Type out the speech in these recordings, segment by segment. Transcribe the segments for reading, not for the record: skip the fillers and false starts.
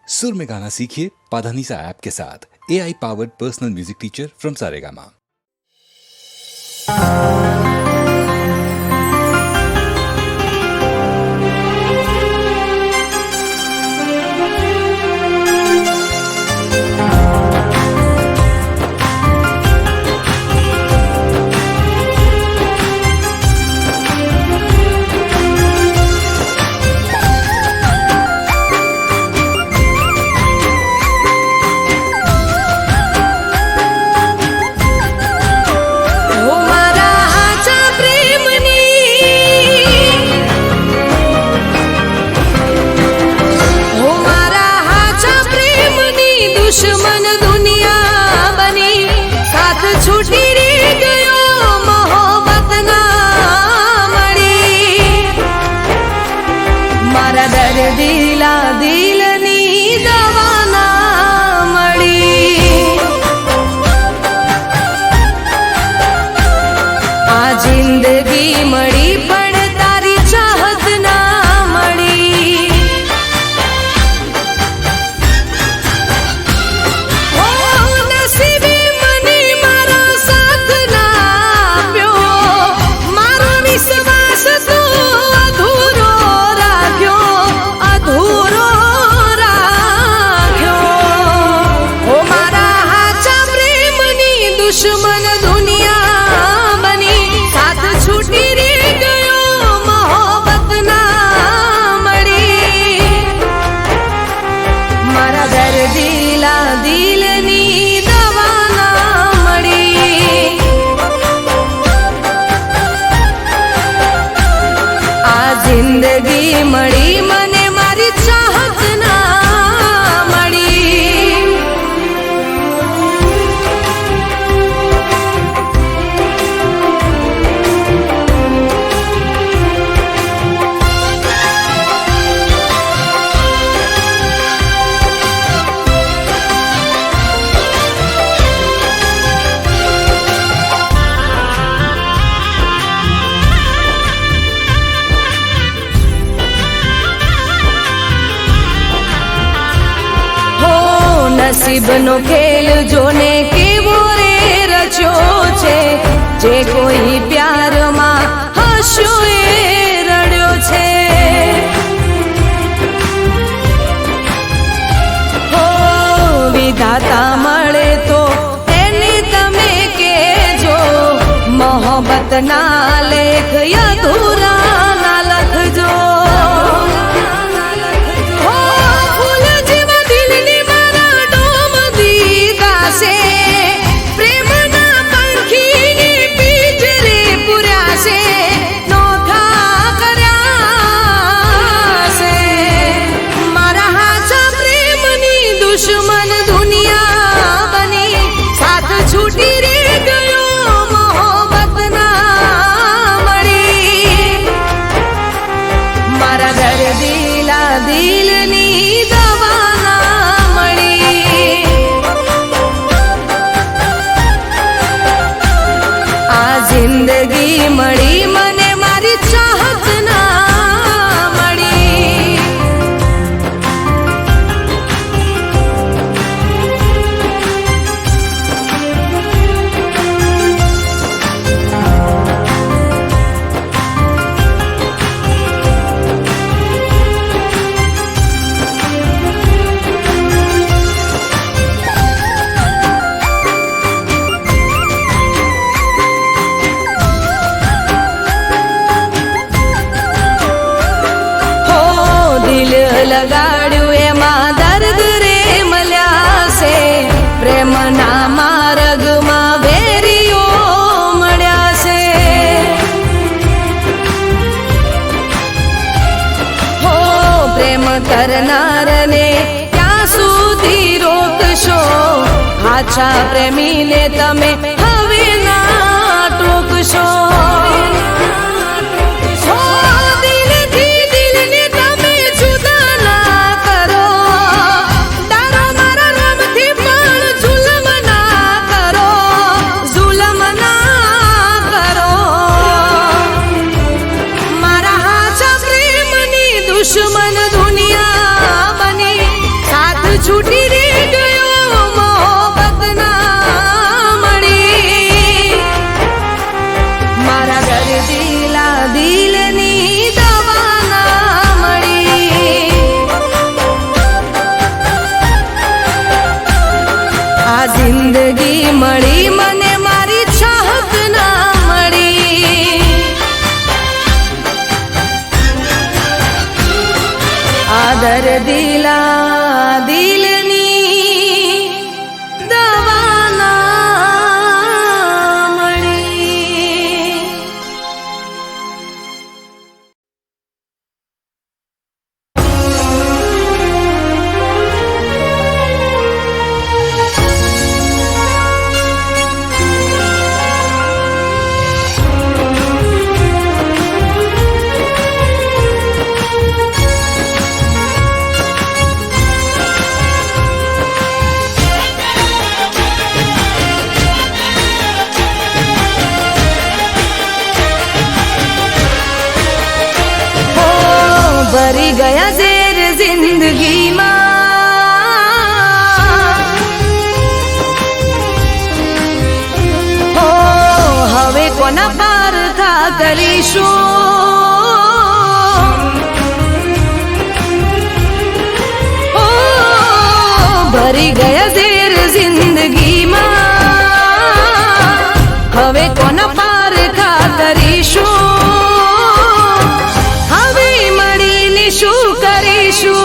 सुर में गाना सीखिए पाधानीसा ऐप के साथ। AI powered personal music teacher from Saregama. दुश्मन दुनिया बनी साथ छूटी रे गयो मोहब्बत ना मળી मारा दर्दीला दिलनी दवा ना મળી आ जिंदगी मળી पण तारी चाहत ना મળી दुश्मन दुनिया बनी साथ छूटी रे गयो मोहब्बत ना મળી मारा दर्दीला दिलनी दवा ना મળી आ जिंदगी मળી મને મારી ચાહત ના મળી નસીબનો ખેલ જોને કેવો રે રચ્યો છે જે કોઈ પ્યારમાં હસ્યો એ રડ્યો છે હો વિધાતા મળે તો એને તમે કહેજો મોહબ્બત ના લેખ અધૂરા ના લખજો दुश्मन दुनिया बनी साथ छूटी रे गयो मोहब्बत ना મળી मारा दर्दीला दिलनी दवा ना મળી आ जिंदगी मળી મને મારી ચાહત ના મળી લગાડ્યું એમાં દર્દ રે મળ્યા છે પ્રેમના માર્ગમાં વેરીઓ મળ્યા છે હો પ્રેમ કરનારને ક્યાં સુધી રોકશો આછા પ્રેમીને તમે હવે ના ટોકશો दुश्मन दुनिया बनी साथ કરીશું ઓ ભરી ગયા ઝેર જિંદગીમાં હવે કોના પારખા કરીશું હવે મળીને શું કરીશું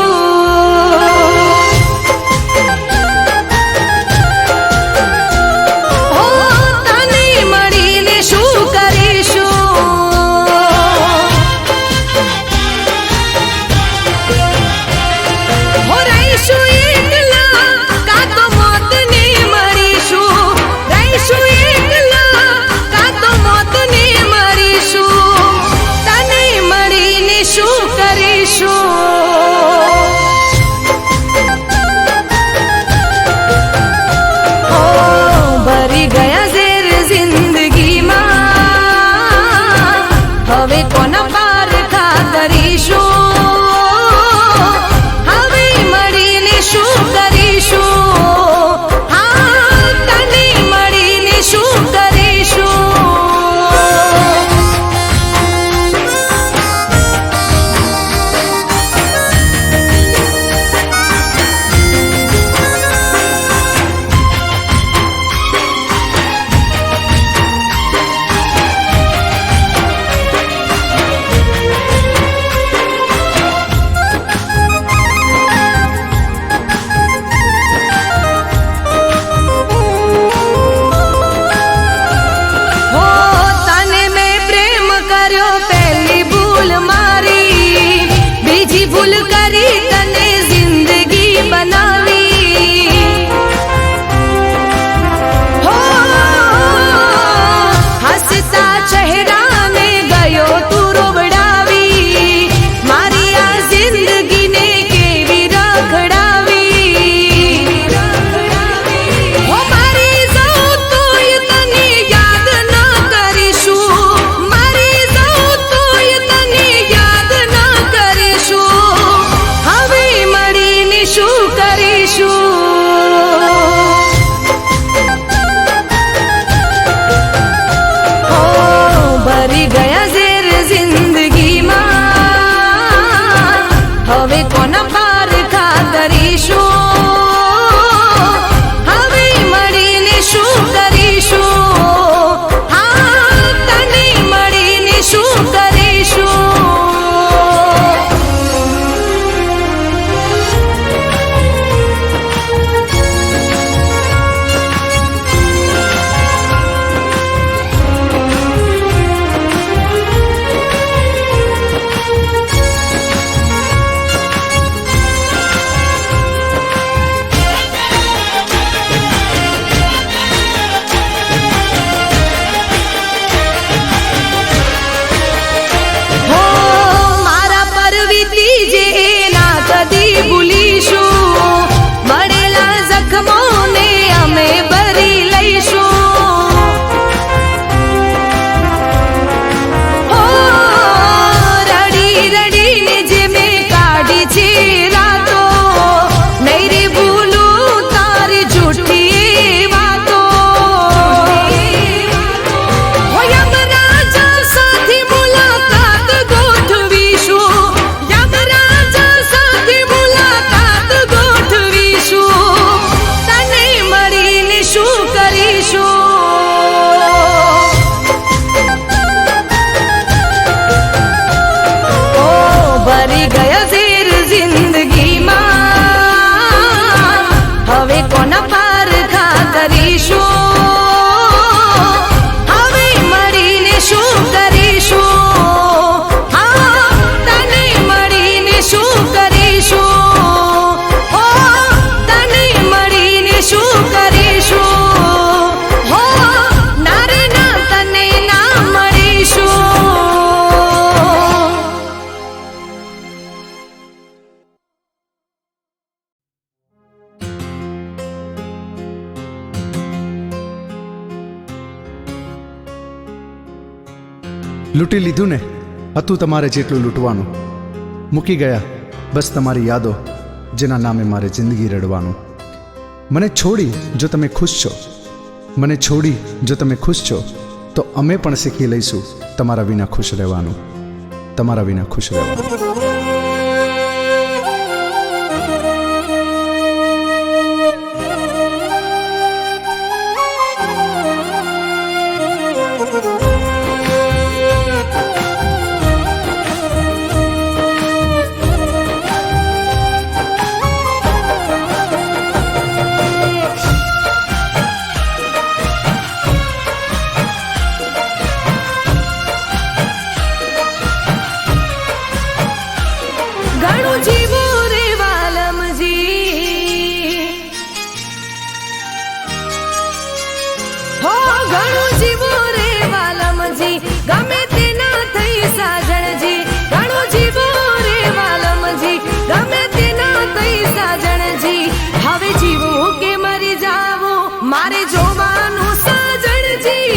લૂંટી લીધું ને, હતું તમારે જેટલું લૂંટવાનું. મૂકી ગયા બસ તમારી યાદો, જેના નામે મારે જિંદગી રડવાનું. મને છોડી જો તમે ખુશ છો, મને છોડી જો તમે ખુશ છો, તો અમે પણ શીખી લઈશું તમારા વિના ખુશ રહેવાનું, તમારા વિના ખુશ રહેવાનું. ઘણું જીવું રે વાલમજી, હો ઘણું જીવું રે વાલમજી, ગમે તે ના થઈ સાજણજી. ઘણું જીવું રે વાલમજી, ગમે તે ના થઈ સાજણજી. હવે જીવું કે મરી જાવું મારે જોવાનું સાજણજી.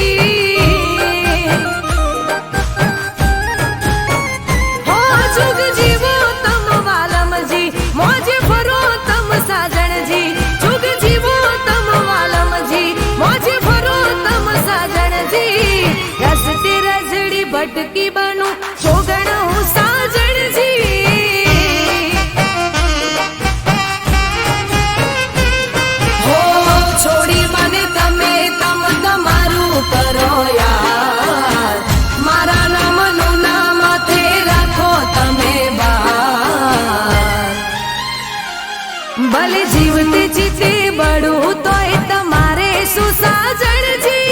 હો જુગ જીવો તમ વાલમજી, મોજે ફરો તમ સાજણજી. જુગ જીવો તમ વાલમજી, મોજે ફરો તમ સાજણજી. રસ્તે રજડી ભટકી બનું જોગણ હું સાજણજી. હો છોડી મને તમે તમ તમારું કરો યાર. મારા નામનું નામ માથે રાખો તમે બાર. ભલે જીવતે જીતે બળું તોય તમારે શું સાજણજી.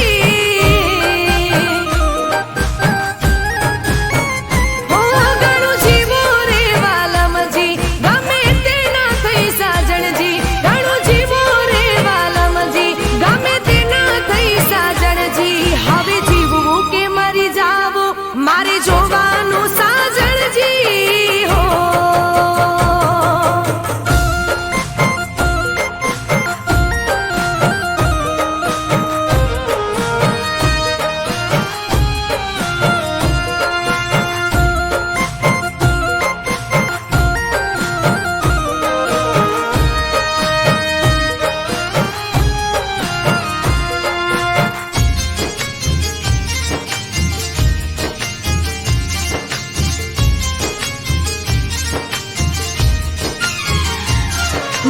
હો ઘણું જીવો રે વાલમજી, ગમે તે ના થઈ સાજણજી. ઘણું જીવો રે વાલમજી, ગમે તે ના થઈ સાજણજી. હવે જીવવું કે મરી જાવું મારે જોવાનું સાજણજી. હો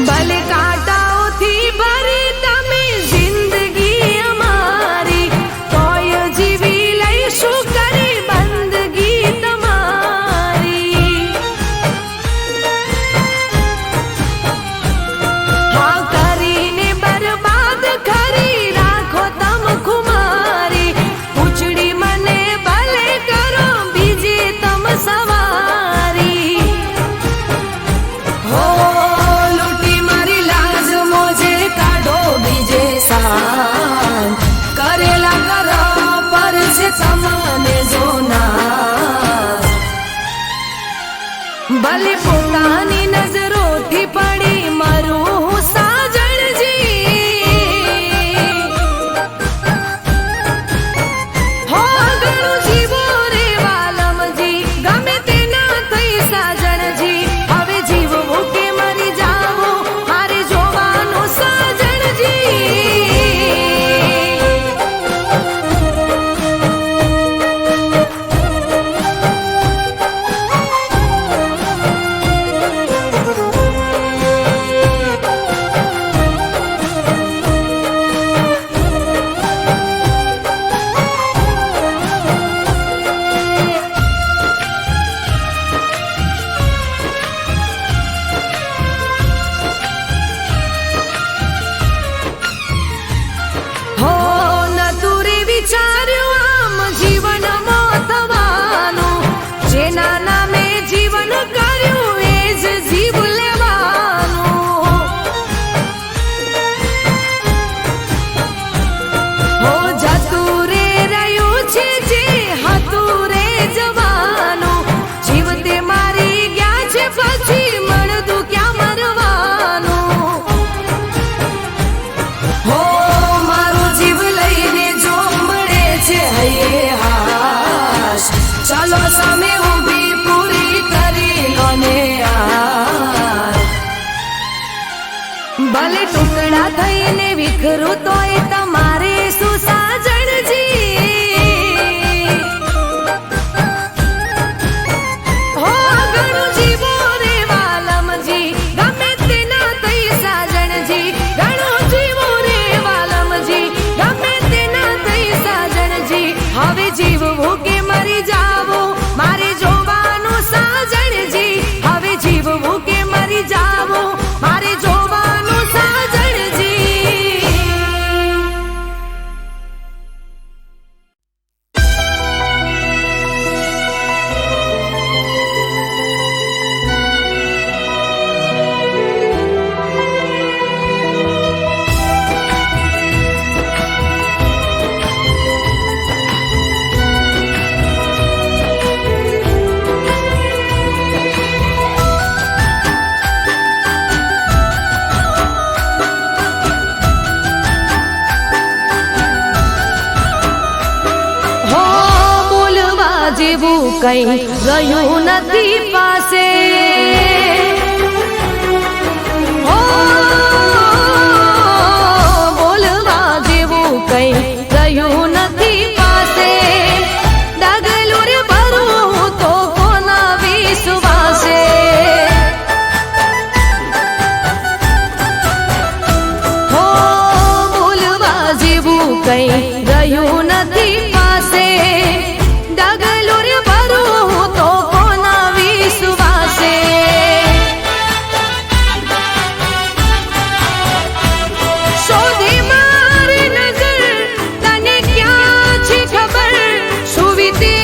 ભલે કાંટાઓથી ભરી તમે જિંદગી અમારી, તોય જીવી લઈશું કરી બંદગી તમારી. હા કરીને બરબાદ કરી રાખો તમ ખુમારી. પૂછડી મને ભલે કરો બીજી તમ સવારી. હો લૂંટી મારી લાજ મોજે કાઢો બીજે સાન. કરેલા કરો પર છે તમને જોનાર. ભલે પોતાની નજરોથી પડી મરું હું સાજણજી. હો ઘણું જીવો રે વાલમજી, ગમે તે ના થઈ સાજણજી. હવે જીવવું કે મરી જાવું મારે જોવાનું સાજણજી. હો નતું રે વિચાર્યું આમ જીવનમાં થવાનું. જેના નામે જીવન કર્યું એ જ જીવ લેવાનું. હો જતું રે રહ્યું છે જે હતું રે જવાનું. જીવતે મારી ગયા છે પછી મળતું ક્યાં મરવાનું. હો મારો જીવ લઈને જો મળે છે હૈયે હાશ. ચાલો સામે ઊભી પૂરી કરી લો ને યાર. ભલે ટુકડા થઈને વિખરું તોય તમારે શું સાજણજી. કઈ રહ્યું નથી પાસે. ઓ, બોલવા જેવું કઈ રહ્યું નથી પાસે. ડગલું રે ભરવું તો કોના વિશ્વાસે. હો, બોલવા જેવું કઈ રહ્યું નથી પાસે. ડગલું રે ભરવું તો કોના વિશ્વાસે. શોધે મારી નજર તને ક્યાં છે ખબર. સુવીતે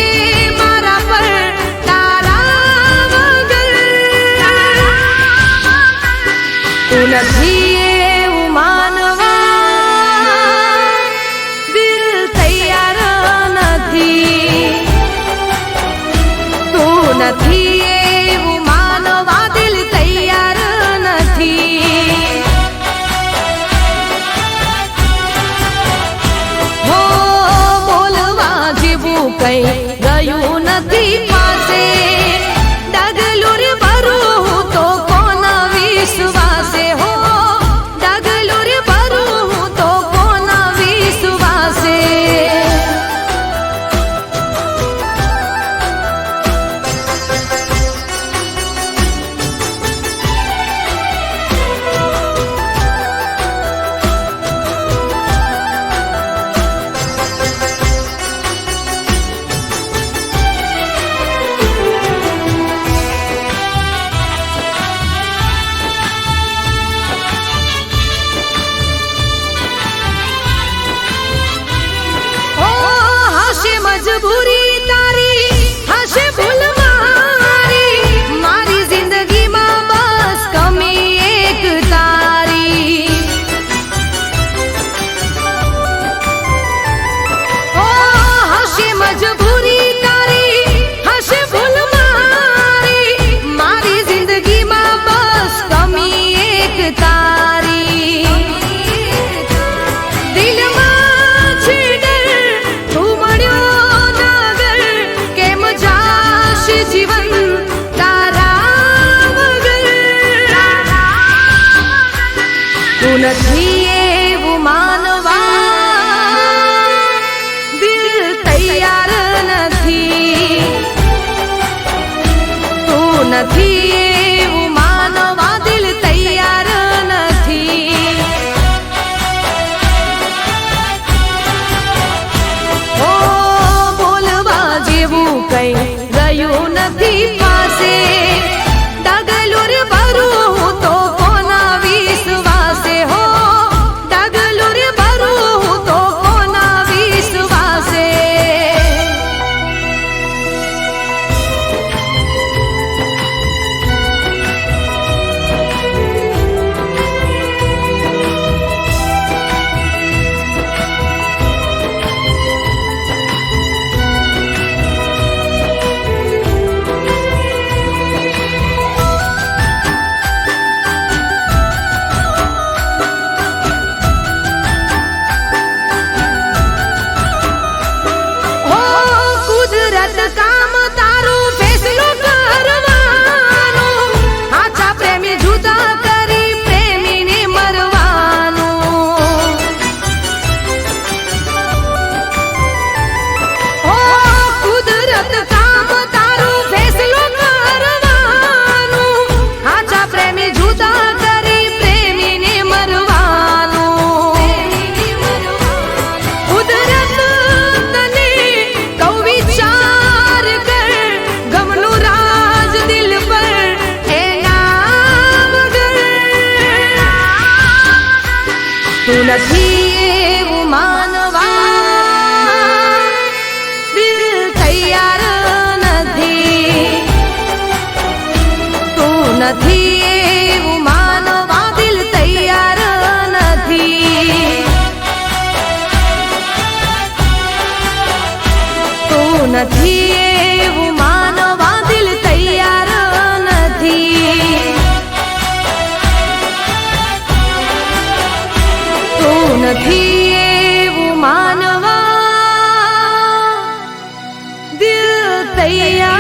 મારા પર તારા વગર. તું નથી એવું માનવા દિલ તૈયાર નથી. તું નથી એવું માનવા દિલ તૈયાર નથી. હો, બોલવા જેવું કઈ ગયું નથી પાસે. ડગલું રે ભરવું તો કોના વિશ્વાસે. હો, ડગલું રે ભરવું તો કોના વિશ્વાસે. ઓ, હશે મજબૂરી તારી, હશે ભૂલ મારી. મારી જિંદગીમાં બસ કમી એક તારી. ઓ, હશે મજબૂરી તારી, હશે ભૂલ મારી. મારી જિંદગીમાં બસ કમી એક તારી. દિલમાં છે ડર, તું મળ્યો નગર. કેમ જાશે જીવન તારા વગર. તું નથી એવું માનવા દિલ તૈયાર નથી. તું નથી એવું માનવા દિલ તૈયાર નથી. ઓ, બોલવા જેવું કઈ રહ્યું નથી પાસે. ડગલું રે ભરવું તો કોના વિશ્વાસે. હો, ડગલું રે ભરવું તો કોના વિશ્વાસે. હો, કુદરત કામ તારું ફેસલો કરવાનું. આછા પ્રેમી જુદા કરી પ્રેમીને મરવાનું. હો, કુદરત કામ તારું ફેસલો કરવાનું. આછા પ્રેમી જુદા કરી પ્રેમીને મરવાનું. કુદરત તને કહું વિચાર કર. ગમનું રાજ દિલ પર એના વગર. તું નથી એવું માનવા દિલ તૈયાર નથી. તું નથી એવું માનવા દિલ તૈયાર નથી. તું નથી એવું માનવા દિલ તૈયાર નથી. તું નથી એવું માનવા દિલ તૈયાર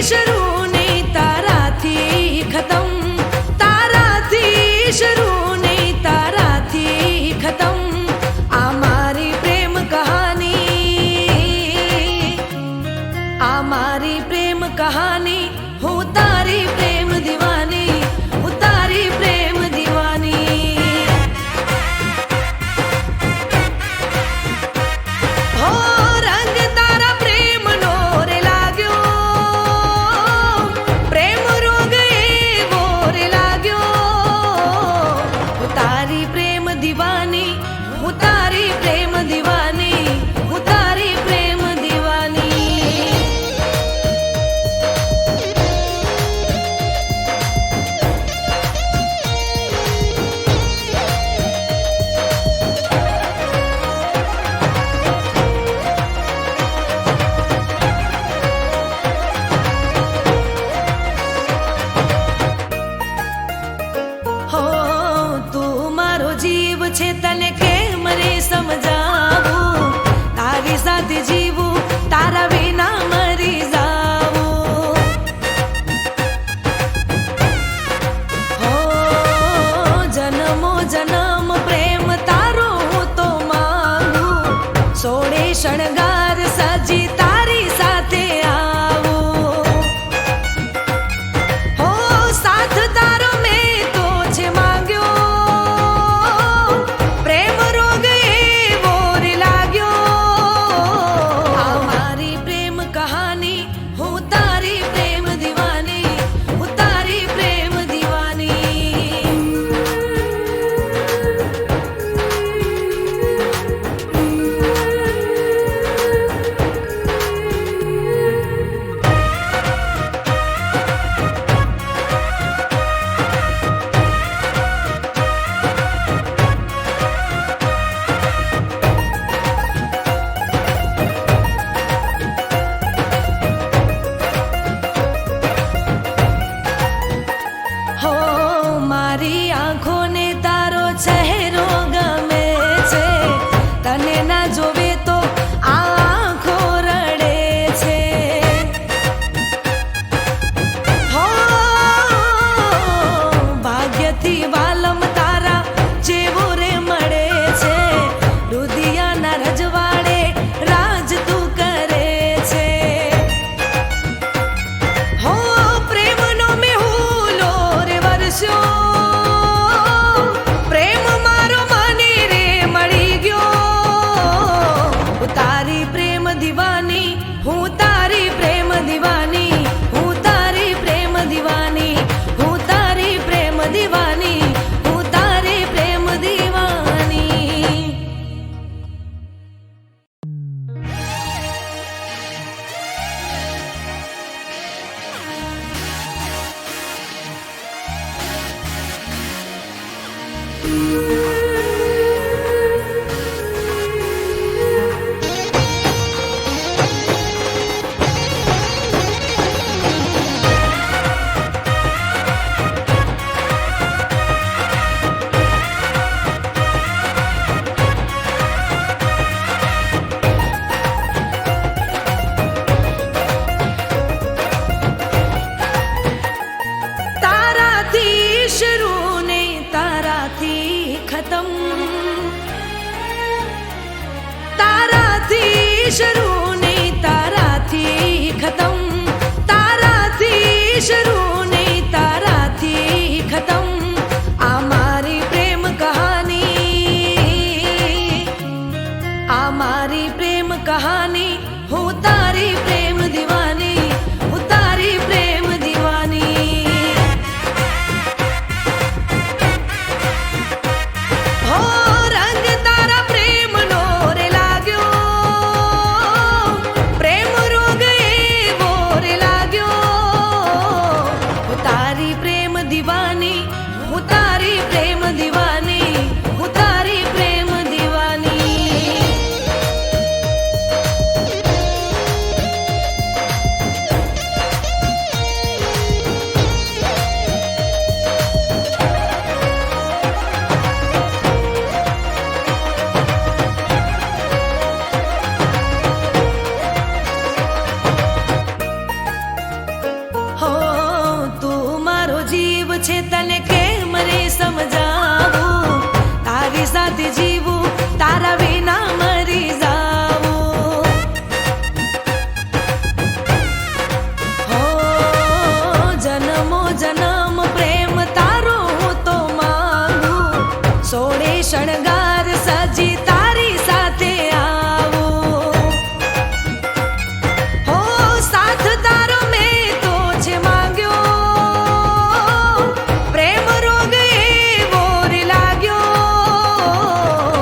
શરૂ ને તારાથી ખતમ, તારાથી શરૂ ને તારાથી ખતમ. આ મારી પ્રેમ કહાની, આ મારી પ્રેમ કહાની. હું તારી પ્રેમ દીવાની, હું તારી પ્રેમ દીવાની. હો રંગ તારા પ્રેમનો રે લાગ્યો, પ્રેમ રોગ એવો રે લાગ્યો. હું તારી પ્રેમ દીવાની, હું તારી પ્રેમ દીવાની, હું તારી પ્રેમ દીવાની. હો તું મારો જીવ છે, તને કેમ રે સમજાવું. તારી સાથે જીવું, તારા વિના મરી જાવું. હો જન્મો જન્મ પ્રેમ તારો હું તો માંગું. સોળે શણગાર સજી તારી સાથે આવું. હો સાથ તારો મેં તો છે માંગ્યો, પ્રેમ રોગ એવો રે લાગ્યો. આ મારી પ્રેમ કહાની, હું તારી પ્રેમ દીવાની, હું તારી પ્રેમ દીવાની. હો મારી આંખોને તારો ચહેરો ગમે છે, તને ના જોવે તો આ આંખો રડે છે. હો ભાગ્યથી વાલમ તારા જેવો રે મળે છે. રુદિયાના રજવાડે રાજ તું કરે છે. હો પ્રેમનો મેહુલો રે વરસ્યો, પ્રેમ મારો મને રે મળી ગયો. હું તારી પ્રેમ દીવાની, હું તારી પ્રેમ દીવાની, હું તારી પ્રેમ દીવાની, હું તારી પ્રેમ દીવાની, હું તારી પ્રેમ દીવાની. તારાથી શરૂ ને તારાથી ખતમ, તારાથી શરૂ ને તારાથી ખતમ, તારાથી શરૂ ને તારાથી ખતમ. આ મારી પ્રેમ કહાની, આ મારી પ્રેમ કહાની. હું તારી પ્રેમ દીવાની, હું તારી પ્રેમ દીવાની. હો રંગ તારા પ્રેમનો રે લાગ્યો, છે તને કેમ રે સમજાવું, તારી સાથે જીવું, તારા વિના મરી જાવું. હો જન્મો જન્મ પ્રેમ તારો હું તો માંગું, સોળે શણગાર સજી તારી સાથે આવું. હો સાથ તારો મેં તો છે માંગ્યો, પ્રેમ રોગ એવો રે લાગ્યો.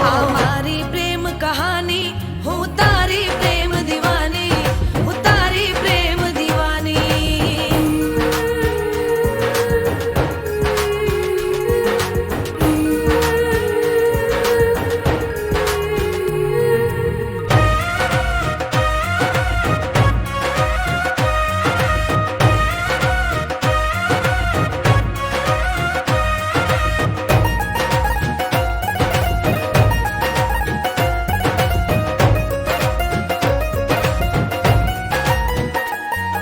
આ મારી પ્રેમ કહાની, હું તારી પ્રેમ દીવાની, હું તારી પ્રેમ દીવાની.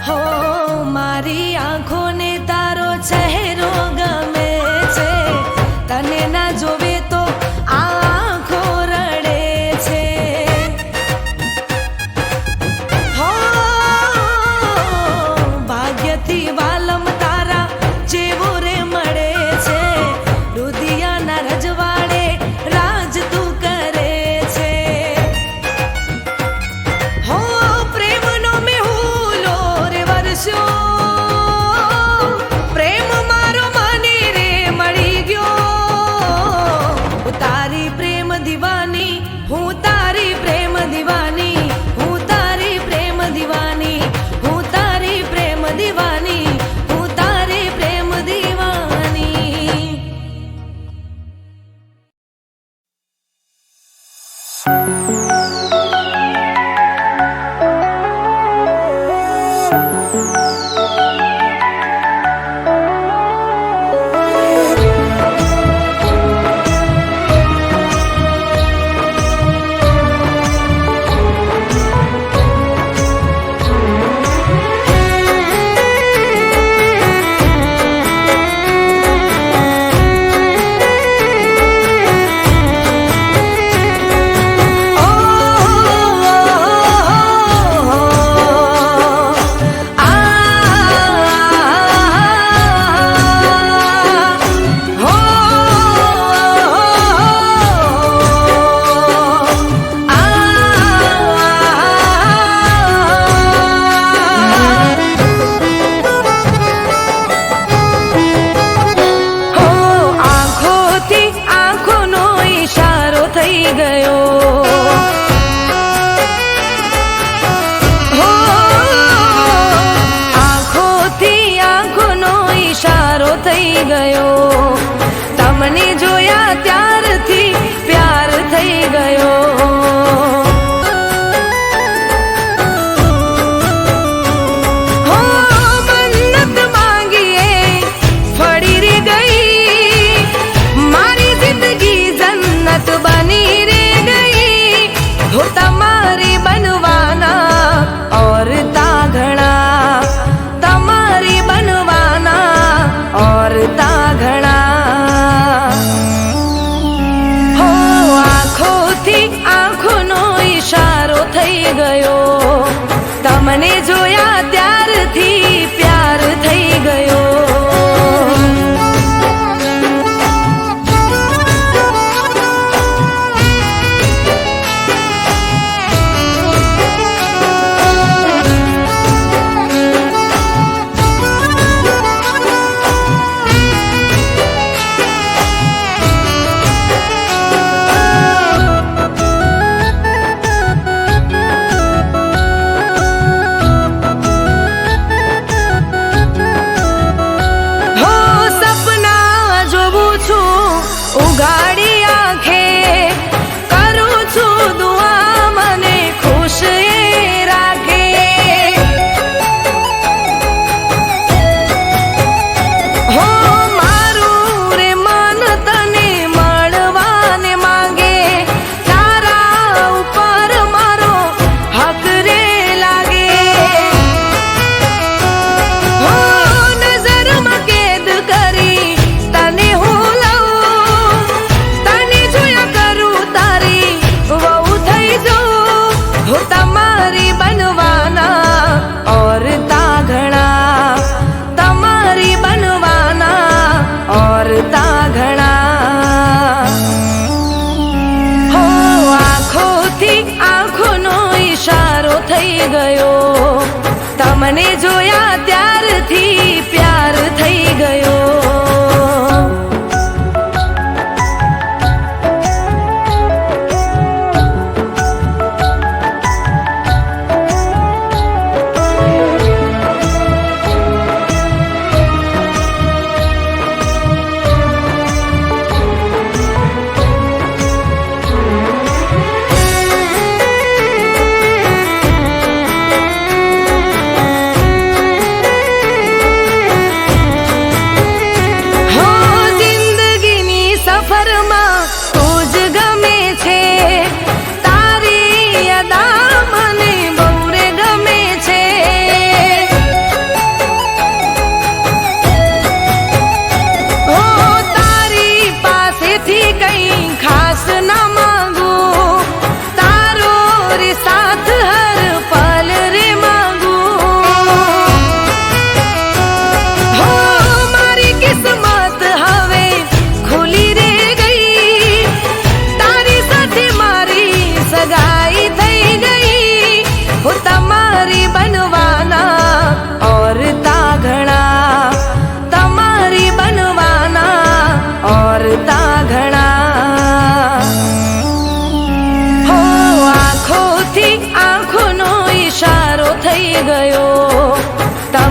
હો મારી આંખોને તારો ચહેરો ગમે છે, તને ના જોવે તો આ આંખો રડે છે. હો ભાગ્યથી વાલમ તારા જેવો રે મળે છે, રુધિયાના રજવાડે રાજ તું કરે છે. હો પ્રેમનો મેહુલો રે વર્ષો, પ્રેમ મારો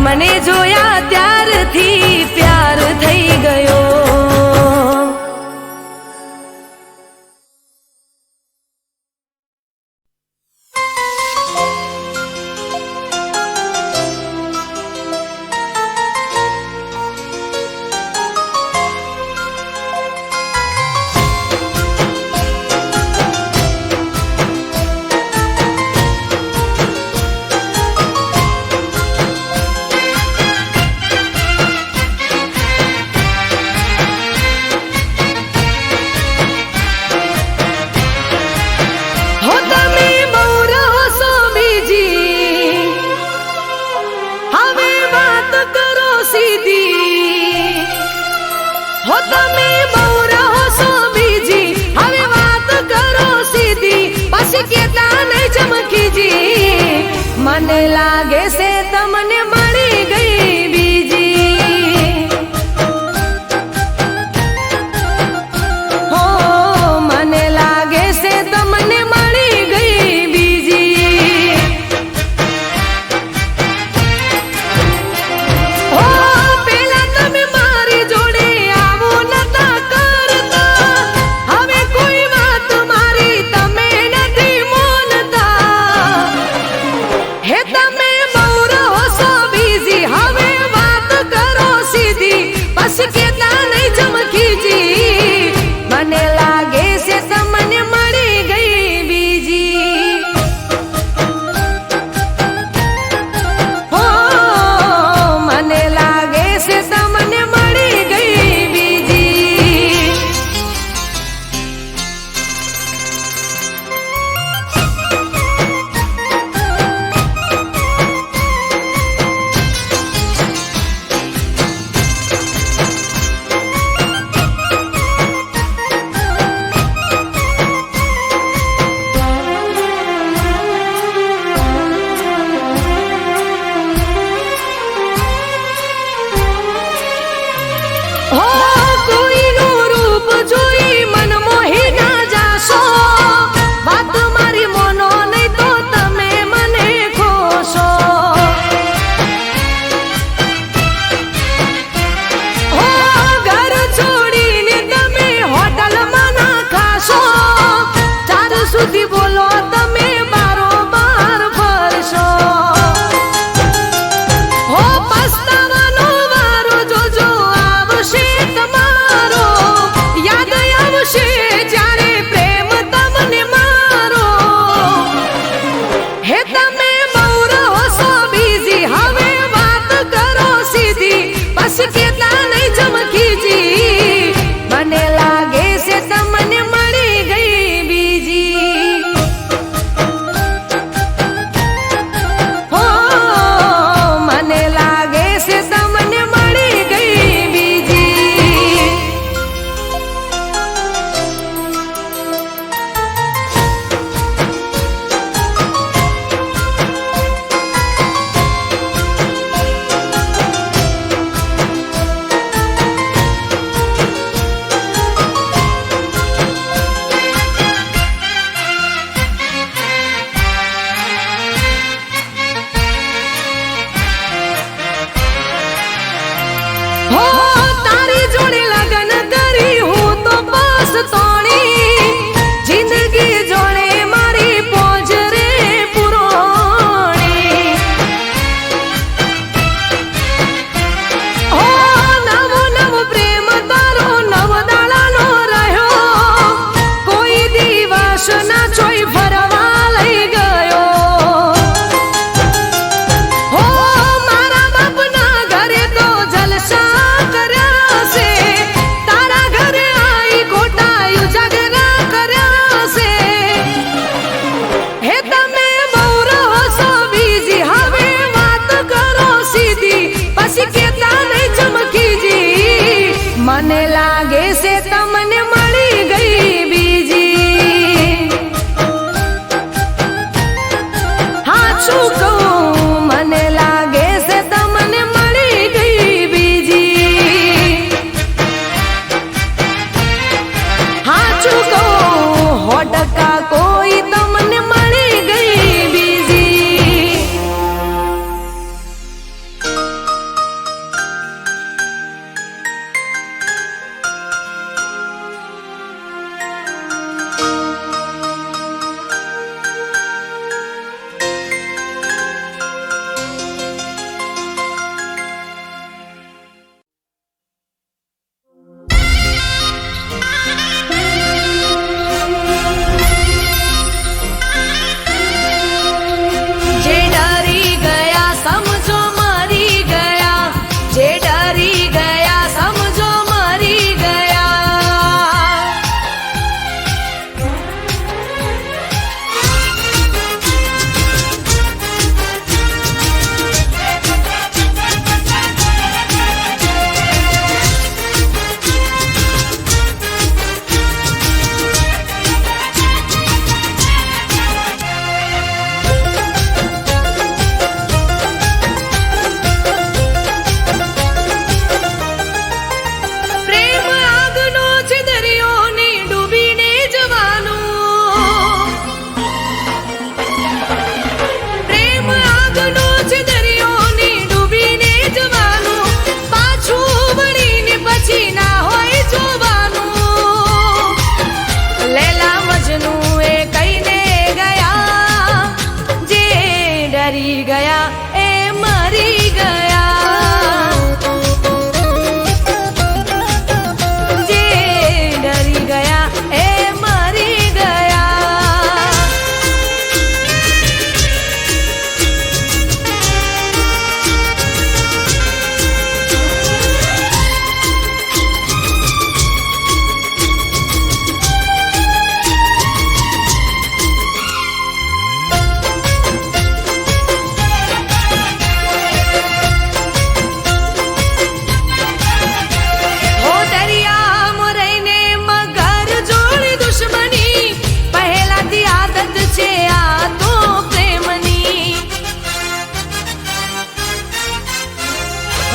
તમને જોયા ત્યારથી પ્યાર થઈ ગયો. હો તમે બહુ રહો છો બીજી, હવે વાત કરો સીધી, પછી કેતા નહીં ચમકીજી. મને લાગે છે તમને મળી ગઈ બીજી. હો મને લાગે છે તમને મળી ગઈ બીજી. હો પેલા તમે મારી જોડે હે તમે બહુ રહો છો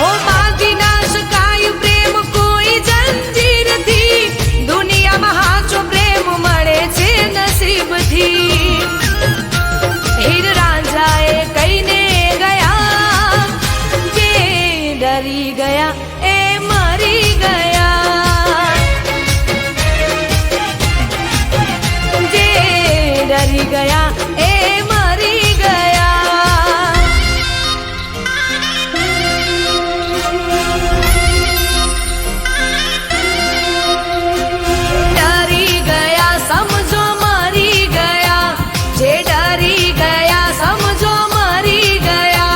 હો બાંધી ના શકાય પ્રેમ કોઈ જંજીરથી, દુનિયામાં હાચો પ્રેમ મળે છે નસીબથી. હીર રાંઝાએ કહીને ગયા, જે ડરી ગયા એ મરી ગયા, જે ડરી ગયા એ મરી ગયા. ડરી ગયા સમજો મરી ગયા, જે ડરી ગયા સમજો મરી ગયા.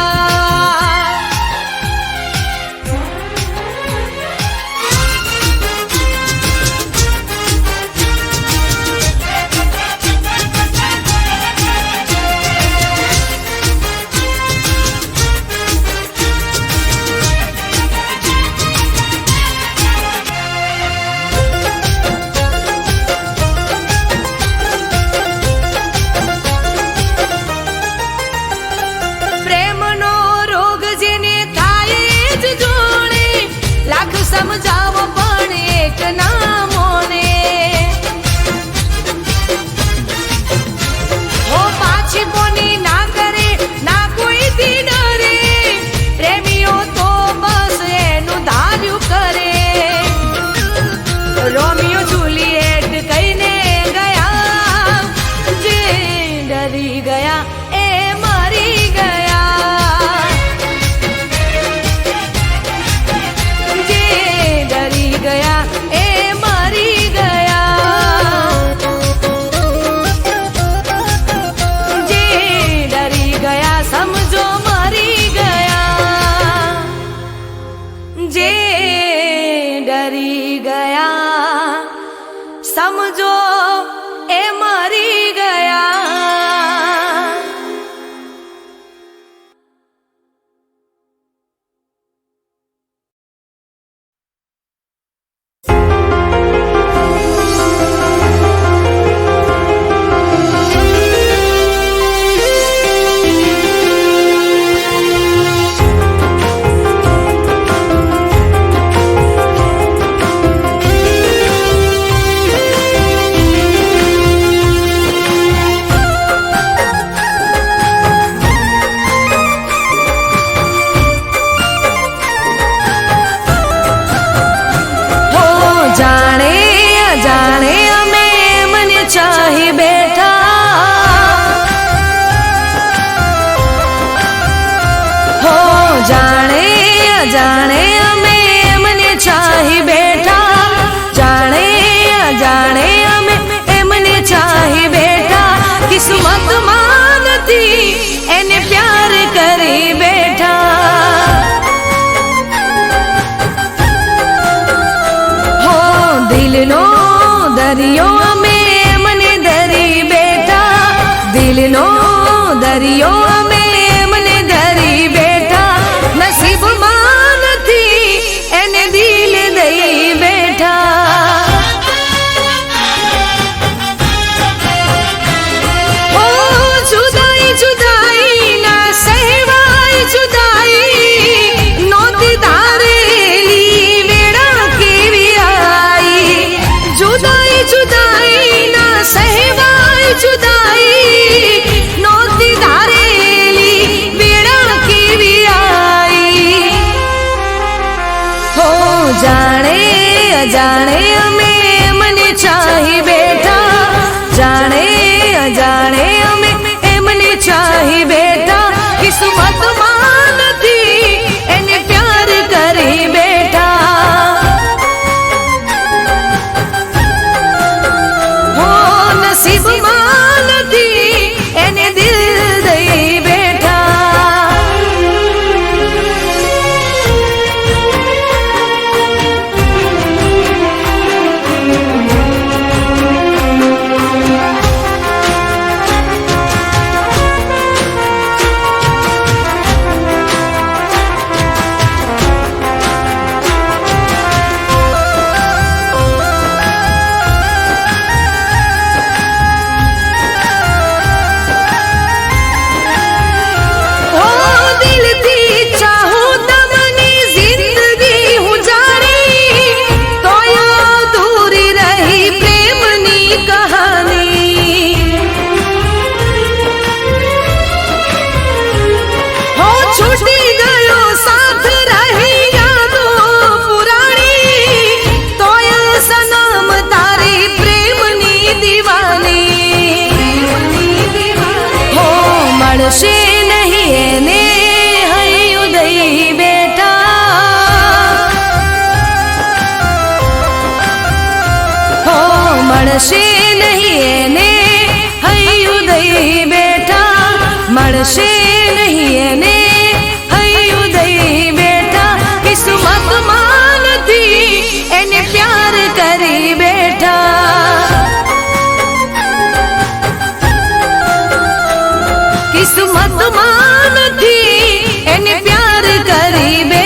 પ્રેમનો રોગ જેને થાય એ જ જોણે, લાખ સમજાવો પણ એક ના મોને. હો પાછી કોની ના કરે ના કોઈથી ડરે, પ્રેમીઓ તો બસ એનું ધાર્યું કરે. રોમિયો જુલિયટ કહીને ગયા, જે ડરી ગયા એ મરી ગયા, જે ડરી ગયા એ મરી ગયા, જે ડરી ગયા સમજો મરી ગયા, જે ડરી ગયા સમજો એ મરી ગયા. હો જાણે અજાણે અમે મને ચાહી બેઠા, હો જાણે અજાણે અમે મને ચાહી બેઠા, જાણે અજાણે અમે એમને ચાહી બેઠા. કિસ્મતમાં નથી એને પ્યાર કરી બેઠા. હો દિલનો દરિયો અમે મને ધરી બેઠા, દિલનો દરિયો અમે મને ધરી બેઠા. નસીબમાં નથી એને દિલ દઈ બેઠા. ઓ જુદાઈ જુદાઈ ના સહેવાય જુદાઈ, નોતી ધારેલી વેળા કેવી આઈ. જુદાઈ જુદાઈ ના સહેવાય જુદાઈ, નોતી ધારેલી વેળા કેવી આઈ. હો જાણે અજાણે અમે મને ચાહી બેઠા, જાણે અજાણે અમે એમને ચાહી બેઠા. કિસ્મતમાં નથી એને પ્યાર કરી બેઠા. હો નસીબમાં નથી એને દિલ દઈ બેઠા. મળશે નહીં એને હૈયું દઈ બેઠા, મળશે નહીં એને હૈયું દઈ બેઠા, કિસ્મતમાં નથી એને પ્યાર કરી બેઠા, કિસ્મતમાં નથી એને પ્યાર કરી બેઠા.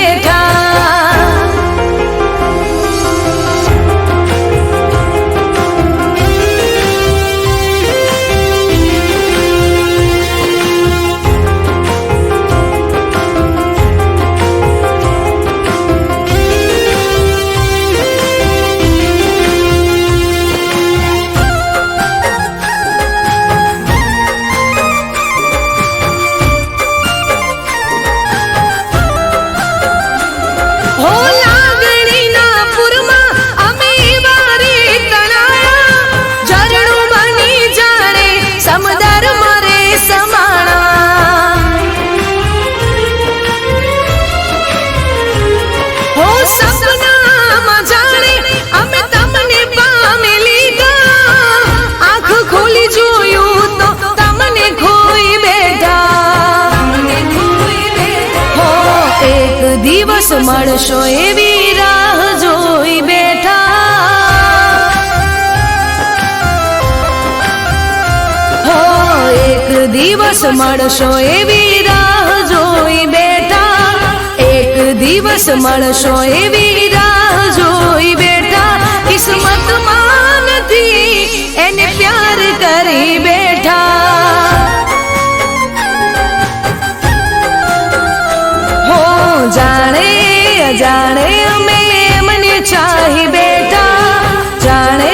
હો લાગણીના પૂરમાં અમે વારે તણાયા, ઝરણું બની જાણે સમદર મારે સમાણા, હો સપનામાં જાણે અમે તમને પામી લીધા, આંખ ખોલી જોયું તો તમને ખોઈ બેઠા, હો એક દિવસ મળશો એવી રાહ જોઈ બેઠા, હો એક દિવસ મળશો એવી રાહ જોઈ બેઠા, એક દિવસ મળશો એવી રાહ જોઈ બેઠા, કિસ્મતમાં નથી એને પ્યાર કરી બેઠા, હો જાણે અજાણે અમે એમને ચાહી બેઠા, જાણે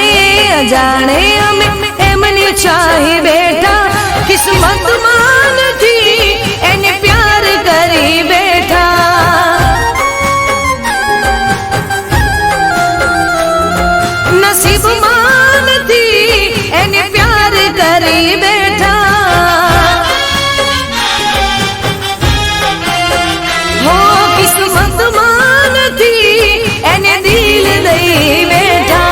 અજાણે અમે એમને ચાહી બેઠા, કિસ્મતમાં નથી એને પ્યાર કરી બેઠા, નસીબમાં નથી એને પ્યાર કરી બેઠા, હો કિસ્મતમાં નથી એને દિલ દઈ બેઠા.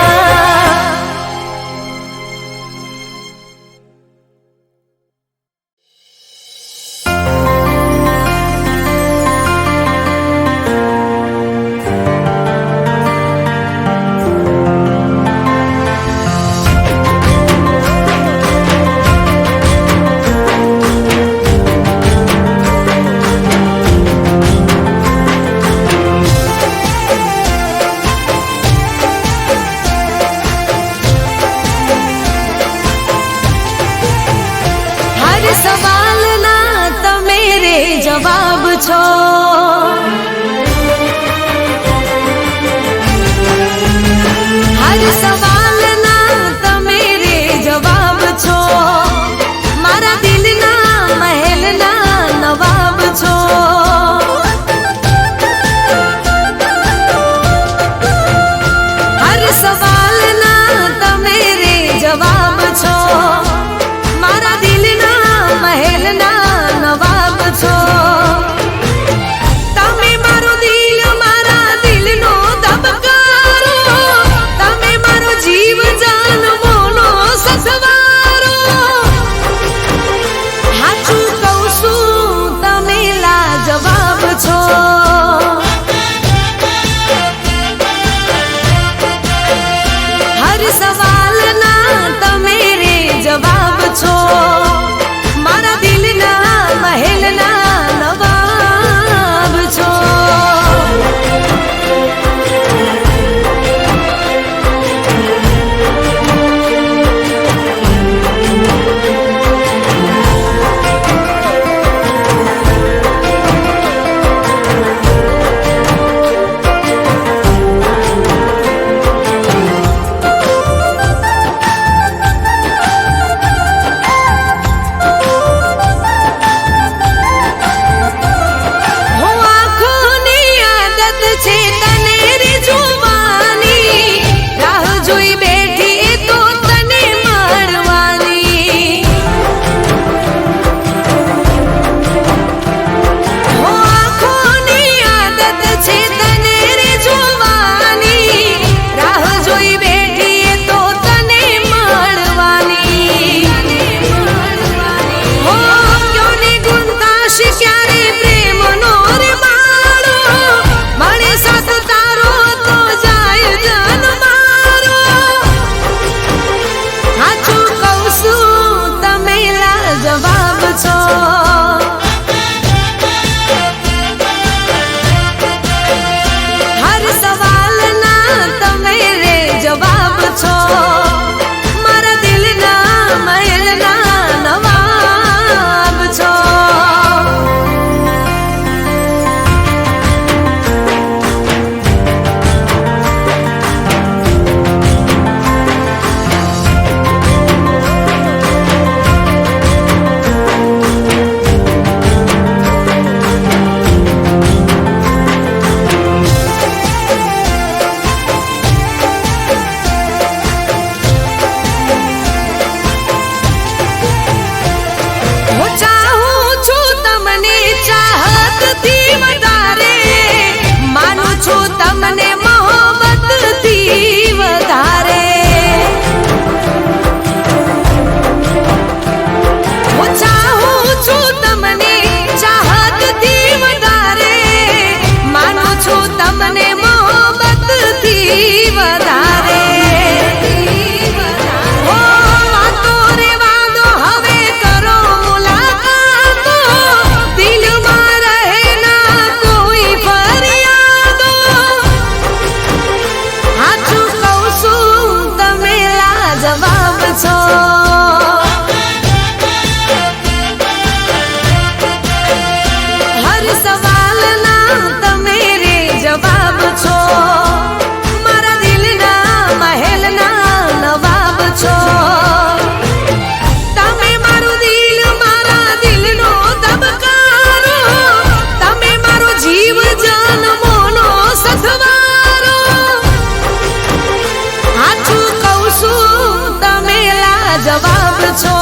હર સવાલના તમે રે જવાબ છો, હર સવાલના તમે રે જવાબ છો, મારા દિલના મહેલના નવાબ છો, હર સવાલના તમે રે જવાબ છો, મારા દિલના મહેલના નવાબ છો, તમને મોહબ્બતથી વધારે ઓ વાતો રે વાદો હવે કરો મુલાકાતો દિલમાં રહે ના કોઈ ફરિયાદો સાચું કહું છું તમે લાજવાબ છો હર સવાલના તમે રે જવાબ છો મારા દિલના મહેલના નવાબ છો તમે મારું દિલ મારા દિલનો ધબકારો તમે મારો જીવ જન્મોનો સથવારો સાચું કહું છું તમે લાજવાબ છો